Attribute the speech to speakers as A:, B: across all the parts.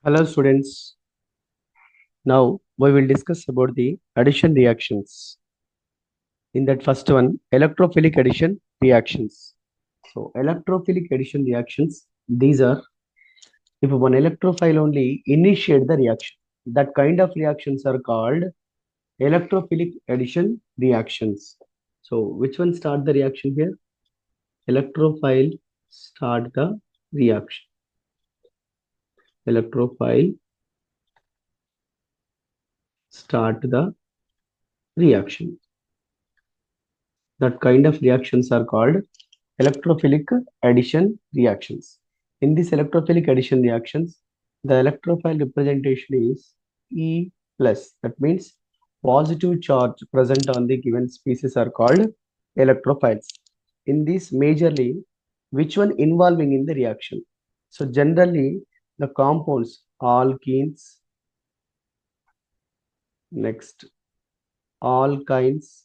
A: Hello students. Now we will discuss about the addition reactions. In that first one, electrophilic addition reactions. So electrophilic addition reactions, these are if one electrophile only initiate the reaction. That kind of reactions are called electrophilic addition reactions. So which one start the reaction here? Electrophile start the reaction. Electrophile start the reaction. That kind of reactions are called electrophilic addition reactions. In these electrophilic addition reactions, the electrophile representation is E plus. That means positive charge present on the given species are called electrophiles. In this majorly, which one involving in the reaction? So generally, the compounds alkenes, next alkynes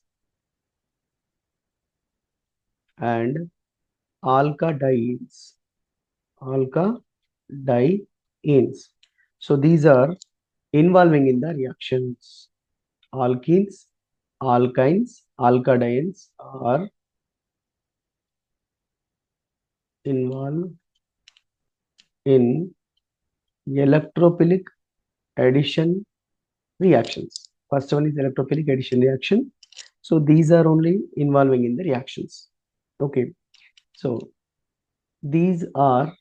A: and alkadienes. Alkadienes. So these are involving in the reactions. Alkenes, alkynes, alkadienes are involved in electrophilic addition reactions. First one is electrophilic addition reaction. So these are only involving in the reactions. Okay. So these are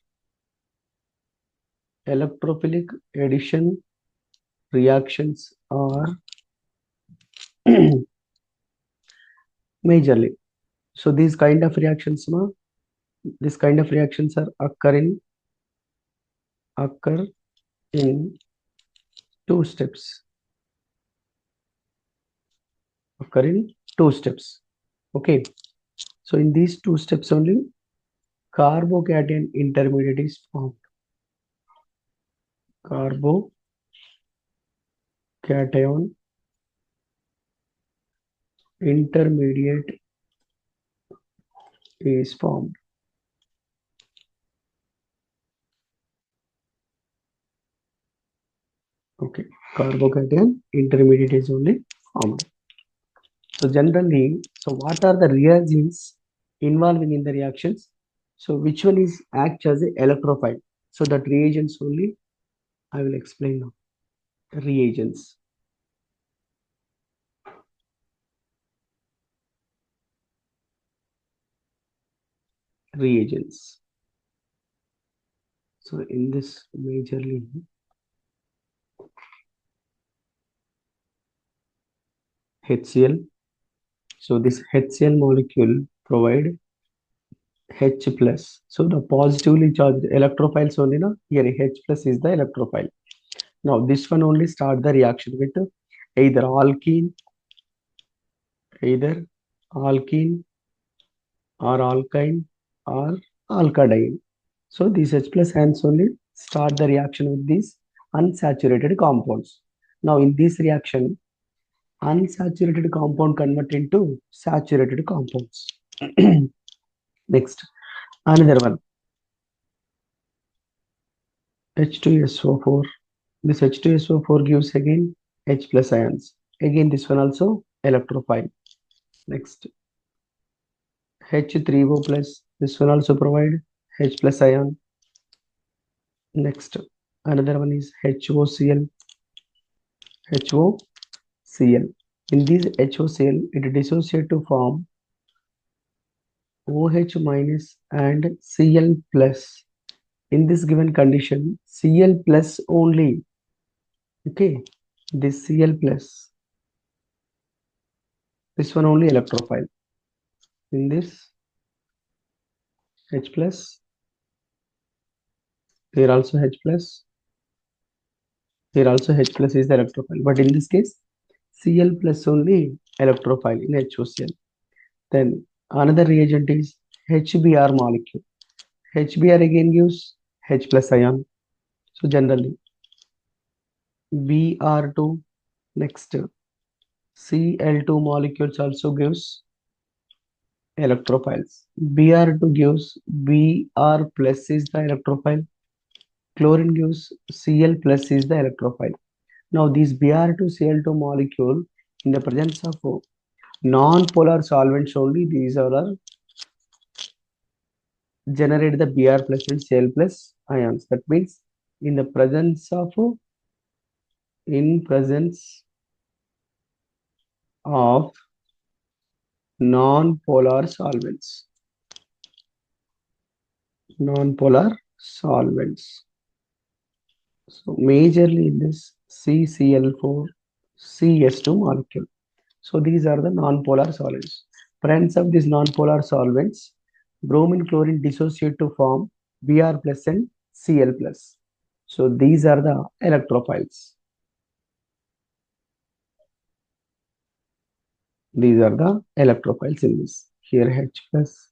A: electrophilic addition reactions are majorly. So these kind of reactions, this kind of reactions are occur in two steps. Occur in two steps. Okay. So in these two steps only, carbocation intermediate is formed. Carbocation intermediate is formed. Okay. Carbocation intermediate is only formed. So generally, so what are the reagents involving in the reactions? So which one is acts as a electrophile? So that reagents only I will explain now. Reagents. Reagents. So in this majorly HCl. So this HCl molecule provide H plus. So the positively charged electrophiles only na here H plus is the electrophile. Now this one only start the reaction with either either alkene or alkyne or alkadine. So these H plus ions only start the reaction with these unsaturated compounds. Now in this reaction, unsaturated compound convert into saturated compounds. Next, another one, H2SO4. This H2SO4 gives again H plus ions. Again, this one also electrophile. Next, H3O plus. This one also provide H plus ion. Next, another one is HOCl. HOCl. In this HOCl, it dissociate to form OH minus and Cl plus. In this given condition, Cl plus only. Okay, this Cl plus. This one only electrophile. In this H plus, here also H plus. Here also H plus is the electrophile. But in this case, Cl plus only electrophile in HOCl. Then another reagent is HBr molecule. HBr again gives H plus ion. So generally Br2, next Cl2 molecules also gives electrophiles. Br2 gives Br plus is the electrophile Chlorine gives Cl plus is the electrophile. Now this Br2Cl2 molecule in the presence of non-polar solvents only, these are generate the Br plus and Cl plus ions. That means in the presence of non-polar solvents. Non-polar solvents. So majorly in this CCl4 CS2 molecule. So these are the non-polar solvents. Presence of these non-polar solvents, bromine chlorine dissociate to form Br plus and Cl plus. So these are the electrophiles. These are the electrophiles in this. Here H plus,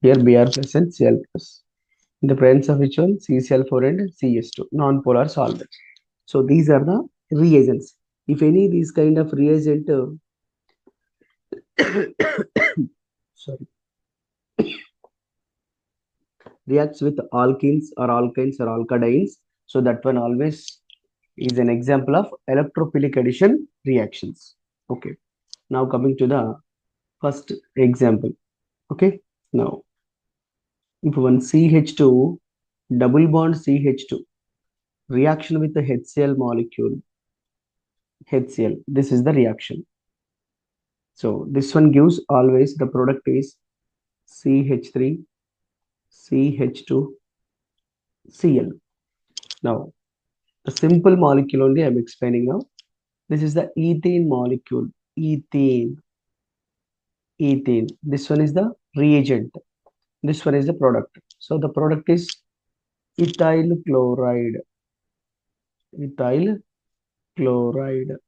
A: here Br plus and Cl plus. In the presence of which one? CCl4 and CS2, non-polar solvents. So these are the reagents. If any these kind of reagent sorry, reacts with alkenes or alkynes or alkadines, so that one always is an example of electrophilic addition reactions. Okay. Now coming to the first example. Okay. Now if one CH2 double bond CH2 reaction with the HCl molecule HCl, this is the reaction. So this one gives always the product is CH3 CH2 Cl. Now the simple molecule only I'm explaining now. This is the ethane molecule. Ethane. Ethane. This one is the reagent. This one is the product. So the product is ethyl chloride. Ethyl chloride.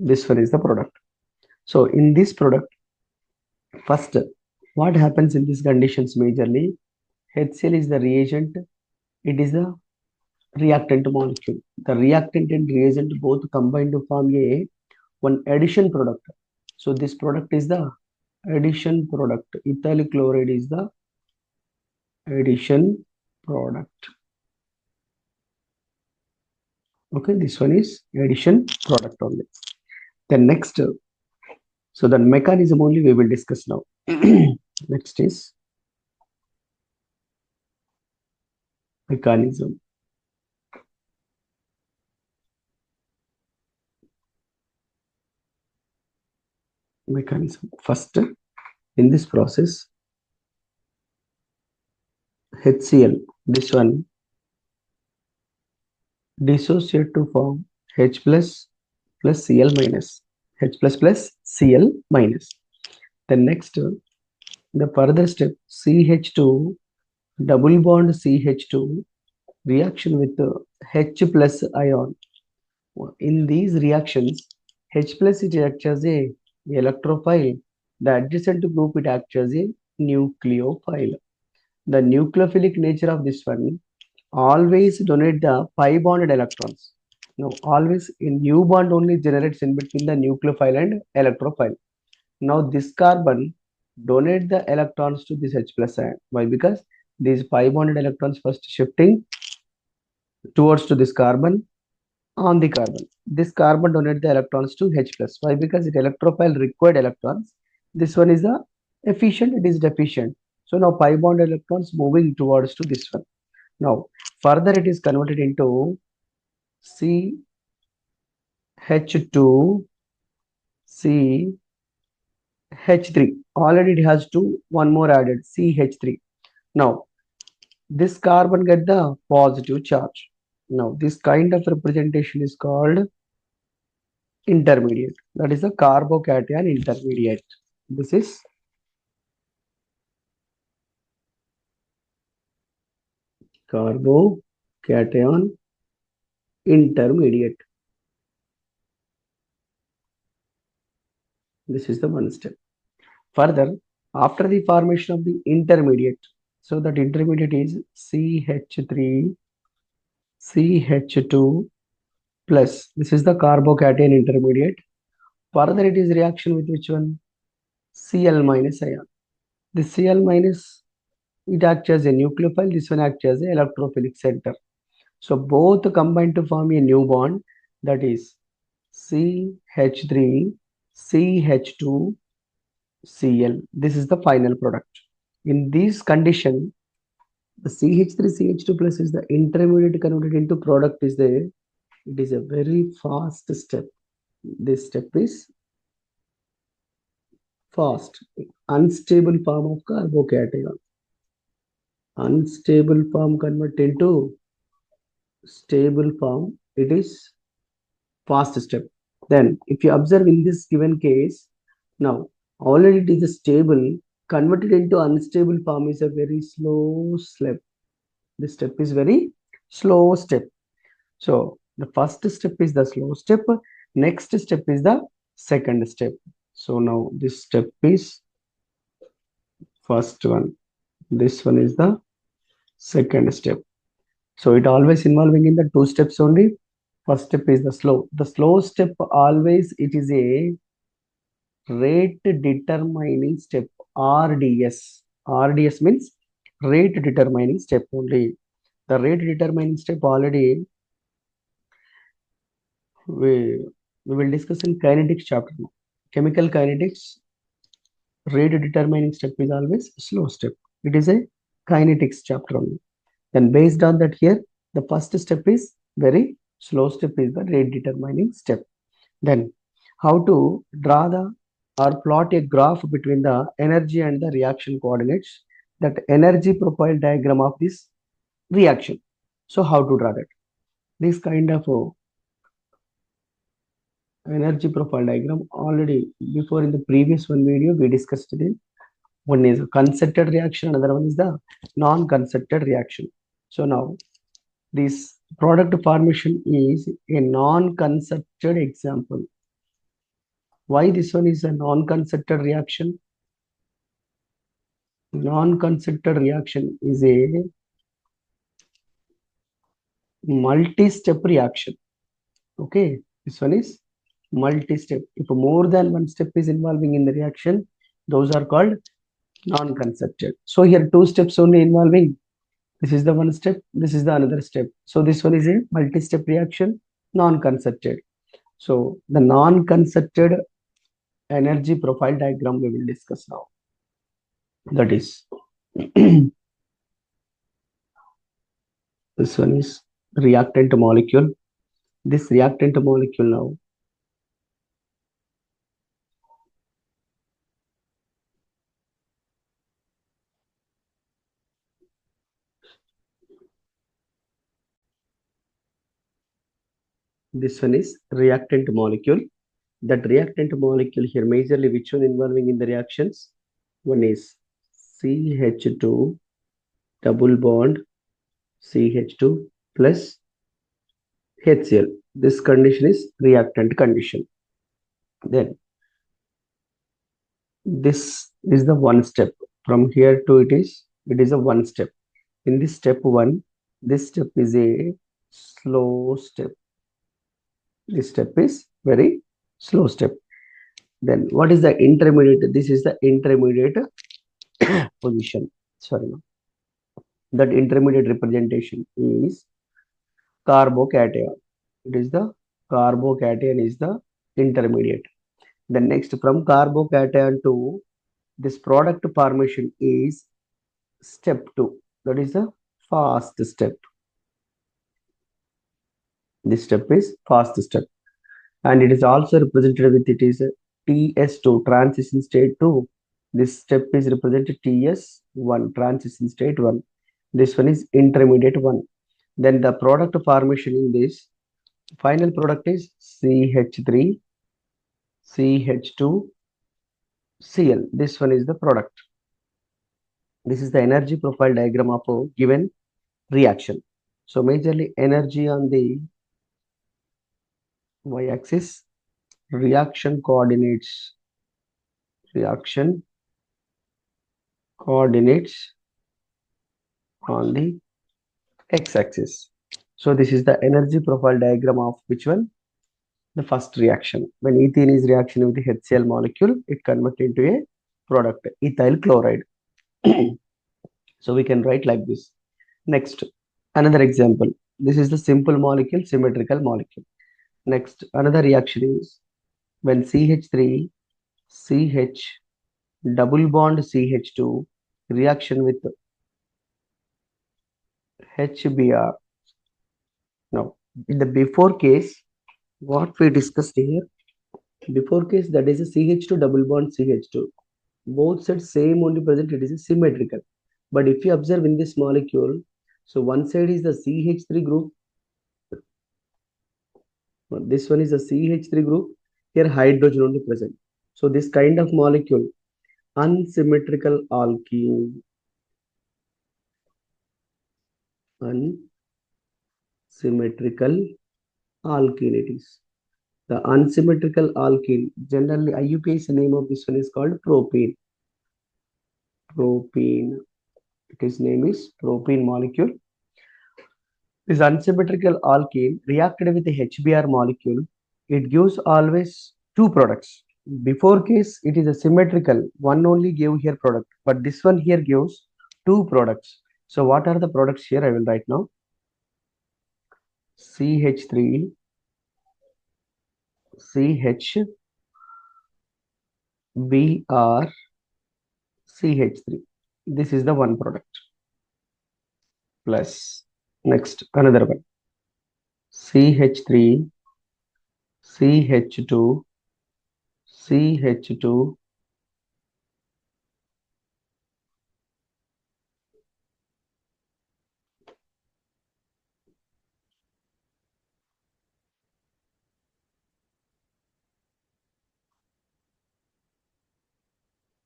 A: This one is the product. So in this product, first, what happens in these conditions majorly? HCl is the reagent. It is the reactant molecule. The reactant and reagent both combine to form a one addition product. So this product is the addition product. Ethyl chloride is the addition product. Okay, this one is addition product only. Then next, so the mechanism only we will discuss now. Next is mechanism. Mechanism. First, in this process, HCl, this one dissociate to form H plus plus Cl minus. H plus plus Cl minus. Then next, the further step, CH2 double bond CH2 reaction with H plus ion. In these reactions, H plus it acts as a electrophile. The adjacent group it acts as a nucleophile. The nucleophilic nature of this one always donate the pi bonded electrons. Now always a new bond only generates in between the nucleophile and electrophile. Now this carbon donate the electrons to this H plus ion. Why? Because these pi bonded electrons first shifting towards to this carbon on the carbon. This carbon donate the electrons to H plus. Why? Because it electrophile required electrons. This one is the efficient, it is deficient. So now pi bond electrons moving towards to this one. Now further it is converted into CH2 CH3. Already it has one more added CH3. Now this carbon get the positive charge. Now this kind of representation is called intermediate. That is a carbocation intermediate. This is carbocation intermediate. This is the one step. Further, after the formation of the intermediate, so that intermediate is CH3 CH2 plus. This is the carbocation intermediate. Further, it is reaction with which one? Cl minus ion. This Cl minus It acts as a nucleophile. This one acts as an electrophilic center. So both combine to form a new bond, that is CH3 CH2 Cl. This is the final product. In this condition, the CH3 CH2 plus is the intermediate converted into product is there. It is a very fast step. This step is fast. Unstable form of carbocation. Unstable form convert into stable form. It is fast step. Then if you observe in this given case, now already it is a stable, converted into unstable form is a very slow step. This step is very slow step. So the first step is the slow step. Next step is the second step. So now this step is first one. This one is the second step. So it always involving in the two steps only. First step is the slow. The slow step always it is a rate determining step, RDS. RDS means rate determining step only. The rate determining step already we will discuss in kinetics chapter now. Chemical kinetics, rate determining step is always slow step. It is a kinetics chapter only. Then based on that here, the first step is very slow step is the rate determining step. Then how to draw the or plot a graph between the energy and the reaction coordinates, that energy profile diagram of this reaction. So how to draw that? This kind of energy profile diagram already before in the previous one video we discussed it. One is a concerted reaction, another one is the non-concerted reaction. So now this product formation is a non-concerted example. Why this one is a non-concerted reaction? Non-concerted reaction is a multi-step reaction. Okay, this one is multi-step. If more than one step is involving in the reaction, those are called non-concerted. So here two steps only involving. This is the one step, this is the another step. So this one is a multi-step reaction, non-concerted. So the non-concerted energy profile diagram we will discuss now. That is this one is reactant molecule. This reactant molecule now, this one is reactant molecule. That reactant molecule here majorly which one involving in the reactions? One is CH2 double bond CH2 plus HCl. This condition is reactant condition. Then this is the one step. From here to it is a one step. In this step one, this step is a slow step. This step is very slow step. Then what is the intermediate? This is the intermediate position. Sorry, no. That intermediate representation is carbocation. It is the carbocation is the intermediate. Then next from carbocation to this product formation is step 2. That is the fast step. This step is fast step. And it is also represented with it is TS2, transition state 2. This step is represented TS1, transition state 1. This one is intermediate 1. Then the product formation in this final product is CH3, CH2, Cl. This one is the product. This is the energy profile diagram of a given reaction. So majorly energy on the y-axis, reaction coordinates on the x-axis. So this is the energy profile diagram of which one? The first reaction. When ethene is reaction with the HCl molecule, it converts into a product, ethyl chloride. So we can write like this. Next, another example. This is the simple molecule, symmetrical molecule. Next, another reaction is when CH3, CH, double bond CH2, reaction with HBr. Now, in the before case, what we discussed here, before case that is a CH2 double bond CH2. Both sides same only present, it is a symmetrical. But if you observe in this molecule, so one side is the CH3 group, this one is a CH3 group, here hydrogen only present. So this kind of molecule, unsymmetrical alkene, unsymmetrical alkene it is. The unsymmetrical alkene, generally IUPAC name of this one is called propane. Propene, its name is propene molecule. This unsymmetrical alkene reacted with the HBr molecule, it gives always two products. Before case, it is a symmetrical, one only gave here product, but this one here gives two products. So what are the products here? I will write now. CH3, CH, Br, CH3. This is the one product. Plus, next, another one. CH3, CH2, CH2,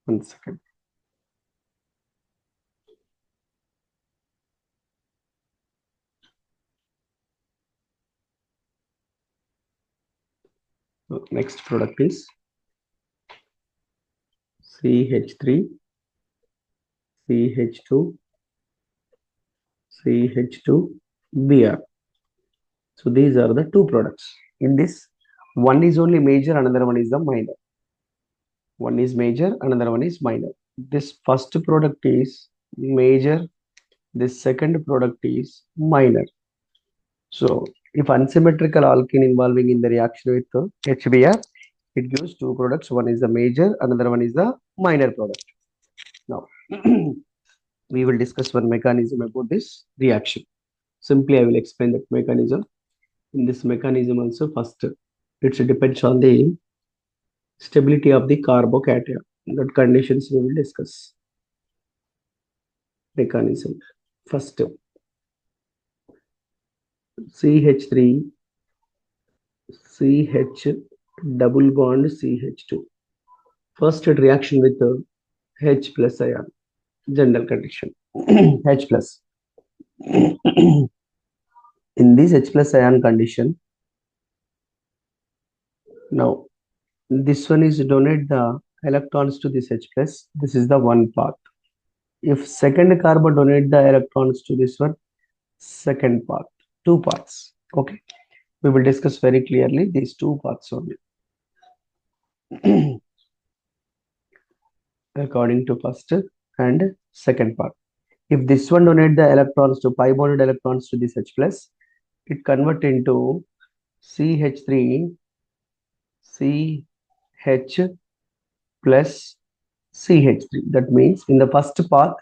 A: one second. So next product is CH3, CH2, CH2, Br. So these are the two products. In this, one is only major, another one is the minor. One is major, another one is minor. This first product is major, this second product is minor. So if unsymmetrical alkene involving in the reaction with the HBr, it gives two products. One is the major, another one is the minor product. Now, we will discuss one mechanism about this reaction. Simply, I will explain that mechanism. In this mechanism also, first, it depends on the stability of the carbocation. That conditions we will discuss. Mechanism. First, CH3, CH, double bond CH2. First reaction with the H plus ion. General condition. H plus. In this H plus ion condition, now this one is donate the electrons to this H plus. This is the one path. If second carbon donate the electrons to this one, second path. Two paths. Okay. We will discuss very clearly these two paths only. According to first and second part. If this one donate the electrons to pi bonded electrons to this H plus, it convert into CH3, CH plus CH3. That means in the first path,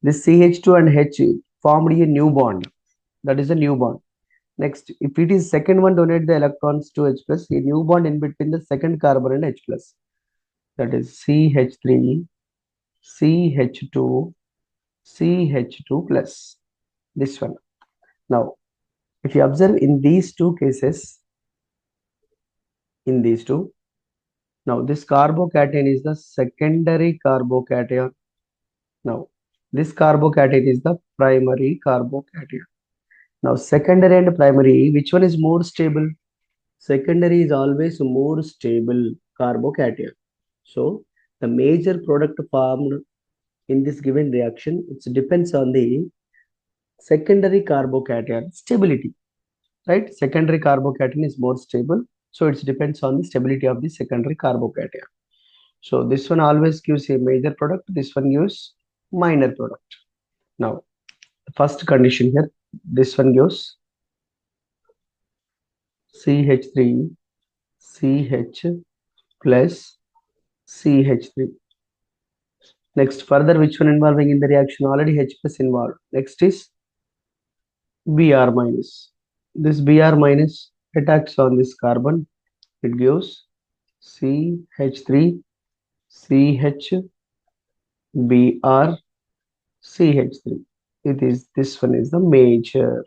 A: this CH2 and H formed a new bond. That is a new bond. Next, if it is second one donate the electrons to H plus, a new bond in between the second carbon and H plus. That is CH3, CH2, CH2 plus. This one. Now, if you observe in these two cases, in these two, now this carbocation is the secondary carbocation. Now, this carbocation is the primary carbocation. Now, secondary and primary, which one is more stable? Secondary is always more stable carbocation. So, the major product formed in this given reaction, it depends on the secondary carbocation stability, right? Secondary carbocation is more stable. So, it depends on the stability of the secondary carbocation. So, this one always gives a major product. This one gives minor product. Now, the first condition here, this one gives CH3 CH plus CH3. Next, further, which one involving in the reaction? Already H plus involved. Next is Br minus. This Br minus attacks on this carbon. It gives CH3 CH Br CH3. It is this one is the major.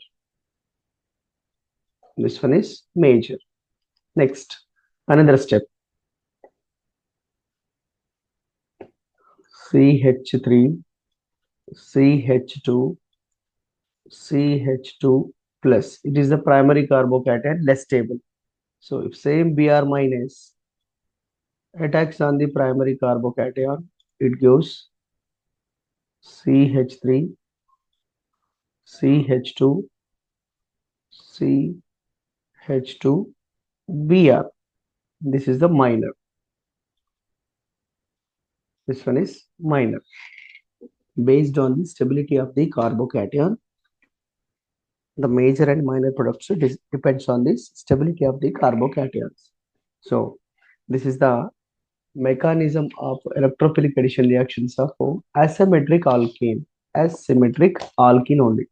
A: This one is major. Next, another step. CH3 CH2 CH2 plus. It is the primary carbocation, less stable. So if same Br minus attacks on the primary carbocation, it gives CH3 CH2 CH2 Br. This is the minor. This one is minor. Based on the stability of the carbocation, the major and minor products depends on the stability of the carbocations. So this is the mechanism of electrophilic addition reactions of asymmetric alkene. Asymmetric alkene only.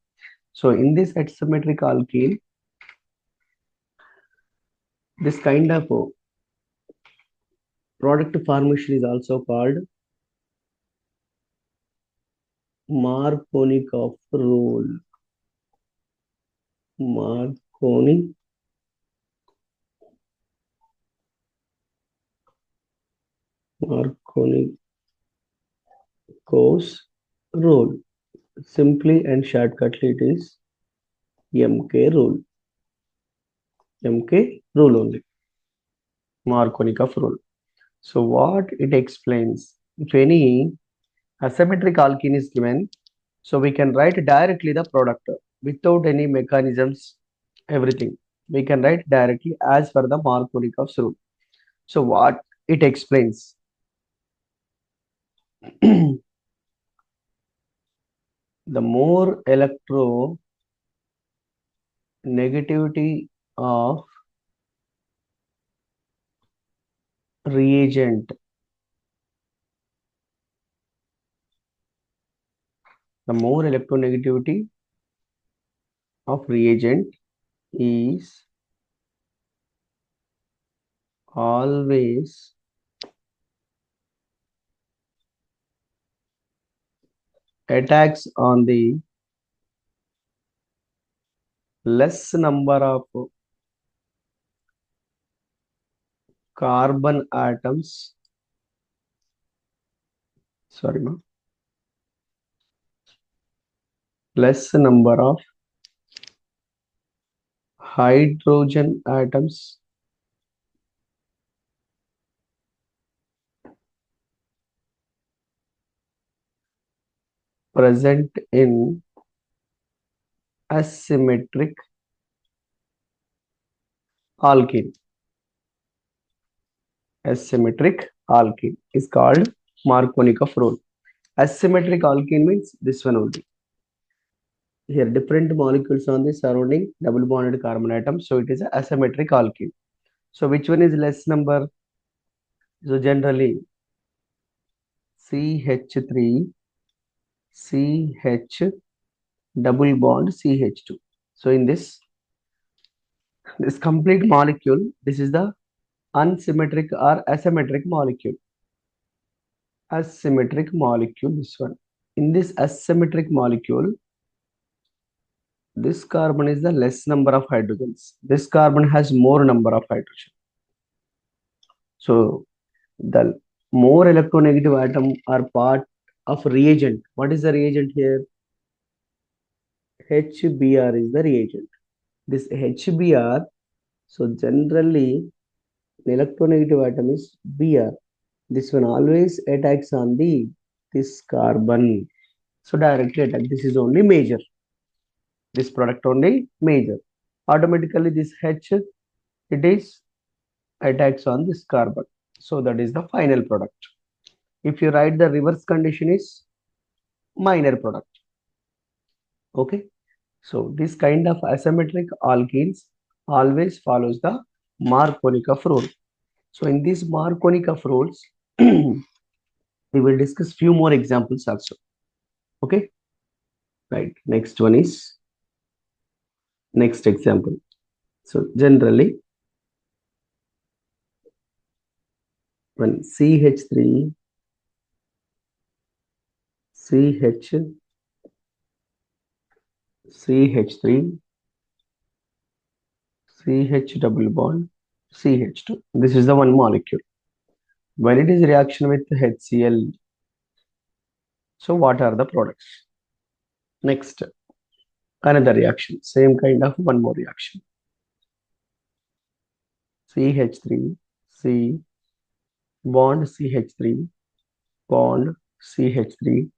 A: So in this asymmetric alkene, this kind of product formation is also called Markovnikov rule. Markovnikov's rule. Simply and shortcutly, it is MK rule. MK rule only. Markovnikov rule. So what it explains, if any asymmetric alkene is given, so we can write directly the product without any mechanisms, everything. We can write directly as per the Markovnikov's rule. So what it explains, the more electronegativity of reagent, the more electronegativity of reagent is always attacks on the less number of carbon atoms, sorry, less number of hydrogen atoms present in asymmetric alkene. Asymmetric alkene is called Markovnikov rule. Asymmetric alkene means this one only. Here different molecules on the surrounding double bonded carbon atom. So it is an asymmetric alkene. So which one is less number? So generally CH3 CH double bond CH2. So in this complete molecule, this is the unsymmetric or asymmetric molecule. Asymmetric molecule, this one. In this asymmetric molecule, this carbon is the less number of hydrogens. This carbon has more number of hydrogen. So the more electronegative atom are part of reagent. What is the reagent here? HBr is the reagent. This HBr, so generally the electronegative atom is Br. This one always attacks on this carbon. So directly attack. This is only major. This product only major. Automatically this H, it is attacks on this carbon. So that is the final product. If you write the reverse condition is minor product. Okay. So this kind of asymmetric alkenes always follows the Markovnikov rule. So in these Markovnikov rules, we will discuss few more examples also. Okay. Right. Next one is next example. So generally, when CH3, CH, CH3, CH double bond, CH2. This is the one molecule. When it is reaction with HCl, so what are the products? Next, another reaction, same kind of one more reaction. CH3, C, bond CH3, bond CH3,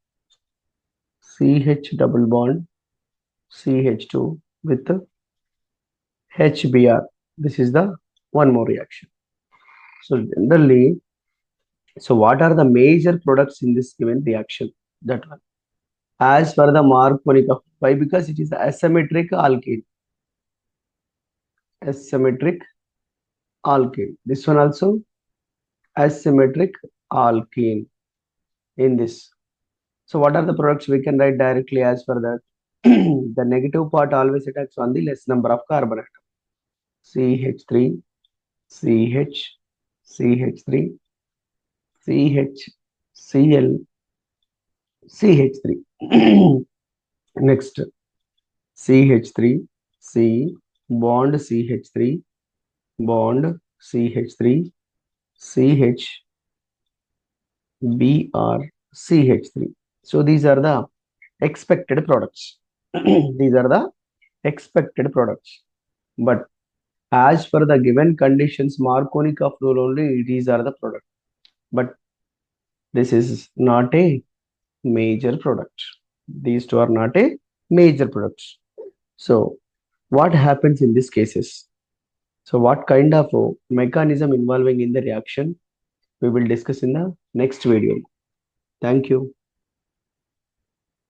A: CH double bond CH2 with HBr. This is the one more reaction. So generally, so what are the major products in this given reaction? That one. As per the Markovnikov, why? Because it is asymmetric alkane. Asymmetric alkane. This one also asymmetric alkane in this. So what are the products we can write directly as per that? The negative part always attacks on the less number of carbon atom. CH3, CH, CH3, CH, Cl, CH3. Next, CH3, C, bond CH3, bond CH3, CH, Br, CH3. So these are the expected products. These are the expected products. But as per the given conditions, Markovnikov rule only, these are the products. But this is not a major product. These two are not a major products. So what happens in these cases? So what kind of mechanism involving in the reaction we will discuss in the next video. Thank you.